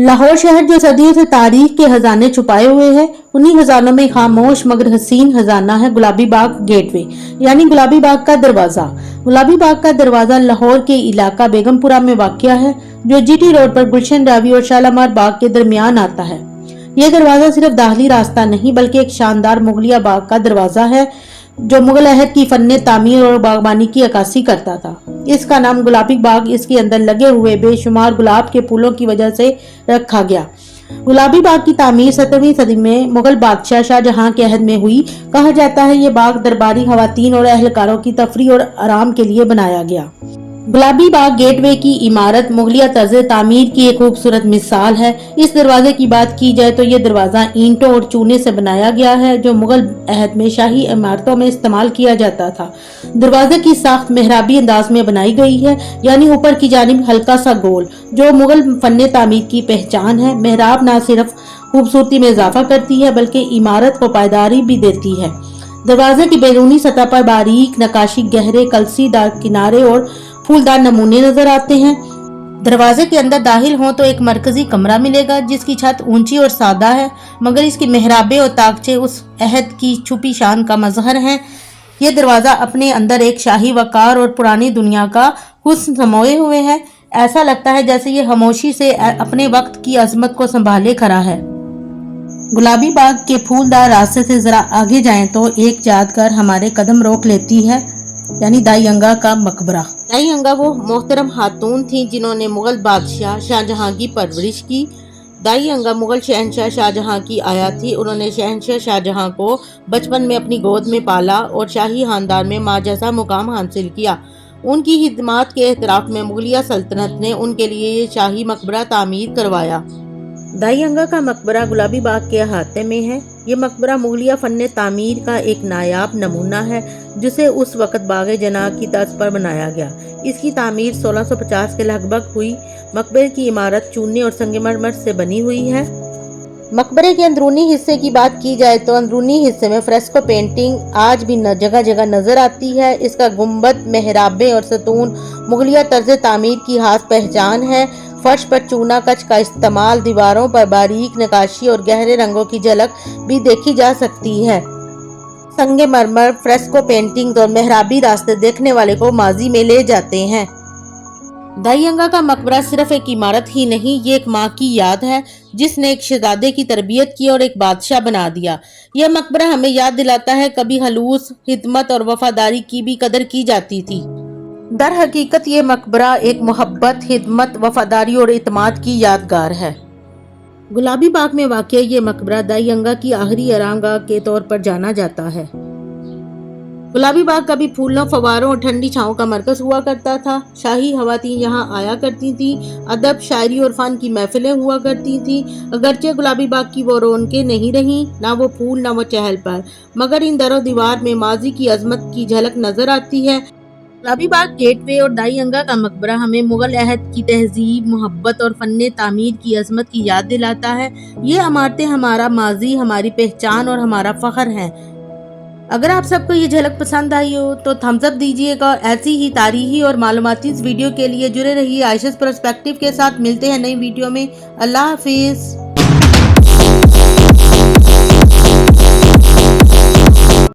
लाहौर शहर जो सदियों से तारीख के खजाने छुपाए हुए है, उन्हीं खजानों में खामोश मगर हसीन खजाना है गुलाबी बाग गेटवे, यानी गुलाबी बाग का दरवाजा। गुलाबी बाग का दरवाजा लाहौर के इलाका बेगमपुरा में वाक़या है, जो जीटी रोड पर गुलशन रावी और शालामार बाग के दरमियान आता है। यह दरवाजा सिर्फ दाखिली रास्ता नहीं बल्कि एक शानदार मुगलिया बाग का दरवाजा है, जो मुगल अहद की फन्ने तामीर और बागबानी की अक्कासी करता था। इसका नाम गुलाबी बाग इसके अंदर लगे हुए बेशुमार गुलाब के फूलों की वजह से रखा गया। गुलाबी बाग की तामीर 17वीं सदी में मुगल बादशाह शाहजहां के अहद में हुई। कहा जाता है ये बाग दरबारी खवातीन और अहलकारों की तफरी और आराम के लिए बनाया गया। गुलाबी बाग गेटवे की इमारत मुगलिया तर्ज तामीर की एक खूबसूरत मिसाल है। इस दरवाजे की बात की जाए तो यह दरवाजा ईंटों और चूने से बनाया गया है, जो मुगल अहद में शाही इमारतों में इस्तेमाल किया जाता था। दरवाजे की साख्त मेहराबी अंदाज में बनाई गई है, यानी ऊपर की जानिब हल्का सा गोल, जो मुगल फन्ने तामीर की पहचान है। मेहराब न सिर्फ खूबसूरती में इजाफा करती है बल्कि इमारत को पायदारी भी देती है। दरवाजे की बैरूनी सतह पर बारीक नक्काशी, गहरे कलसीदार किनारे और फूलदार नमूने नजर आते हैं। दरवाजे के अंदर दाखिल हो तो एक मरकजी कमरा मिलेगा जिसकी छत ऊंची और सादा है, मगर इसकी मेहराबे और ताकचे उस अहद की छुपी शान का मजहर हैं। यह दरवाजा अपने अंदर एक शाही वकार और पुरानी दुनिया का हुस्न समाये हुए है। ऐसा लगता है जैसे ये खामोशी से अपने वक्त की अजमत को संभाले खड़ा है। गुलाबी बाग के फूलदार रास्ते से जरा आगे जाएं तो एक यादगार हमारे कदम रोक लेती है, यानी दाई अंगा का मकबरा। दाई अंगा वो मोहतरम खातून थी जिन्होंने मुगल बादशाह शाहजहां की परवरिश की। दाई अंगा मुगल शहनशाह शाहजहां की आया थी। उन्होंने शहनशाह शाहजहां को बचपन में अपनी गोद में पाला और शाही खानदान में मां जैसा मुकाम हासिल किया। उनकी खिदमत के एतराफ में मुगलिया सल्तनत ने उनके लिए ये शाही मकबरा तामीर करवाया। दाई अंगा का मकबरा गुलाबी बाग के अहाते में है। ये मकबरा मुगलिया फन्ने तामीर का एक नायाब नमूना है, जिसे उस वक्त बाग जना की तर्ज पर बनाया गया। इसकी तामीर 1650 के लगभग हुई। मकबरे की इमारत चूने और संगमरमर से बनी हुई है। मकबरे के अंदरूनी हिस्से की बात की जाए तो अंदरूनी हिस्से में फ्रेस्को पेंटिंग आज भी जगह जगह नजर आती है। इसका गुंबद, मेहराबे और सतून मुगलिया तर्ज तामीर की खास पहचान है। फर्श पर चूना कच का इस्तेमाल, दीवारों पर बारीक नक्काशी और गहरे रंगों की झलक भी देखी जा सकती है। संगमरमर, फ्रेस्को पेंटिंग्स और मेहराबी रास्ते देखने वाले को माजी में ले जाते हैं। दाई अंगा का मकबरा सिर्फ एक इमारत ही नहीं, ये एक माँ की याद है जिसने एक शहजादे की तरबियत की और एक बादशाह बना दिया। यह मकबरा हमें याद दिलाता है कभी खलूस, खिदमत और वफादारी की भी कदर की जाती थी। दर हकीकत ये मकबरा एक मोहब्बत, खिदमत, वफादारी और इत्माद की यादगार है। गुलाबी बाग में वाक़या ये मकबरा दाई अंगा की आखिरी आरामगाह के तौर पर जाना जाता है। गुलाबी बाग कभी फूलों, फवारों और ठंडी छांव का मरकज हुआ करता था। शाही खवातीन यहाँ आया करती थी। अदब, शायरी और फन की महफिलें हुआ करती थी। अगरचे गुलाबी बाग की वो रौनकें नहीं रही, ना वो फूल ना वो चहल पर, मगर इन दरो दीवार में माजी की अजमत की झलक नजर आती है। गुलाबी बाग गेटवे और दाई अंगा का मकबरा हमें मुगल अहद की तहजीब, मोहब्बत और फन्ने तामीर की अजमत की याद दिलाता है। ये इमारतें हमारा माजी, हमारी पहचान और हमारा फख्र हैं। अगर आप सबको ये झलक पसंद आई हो तो थम्स अप दीजिएगा। ऐसी ही तारीखी और मालूमाती इस वीडियो के लिए जुड़े रहिए आयशस पर्सपेक्टिव के साथ। मिलते हैं नई वीडियो में। अल्लाह हाफिज।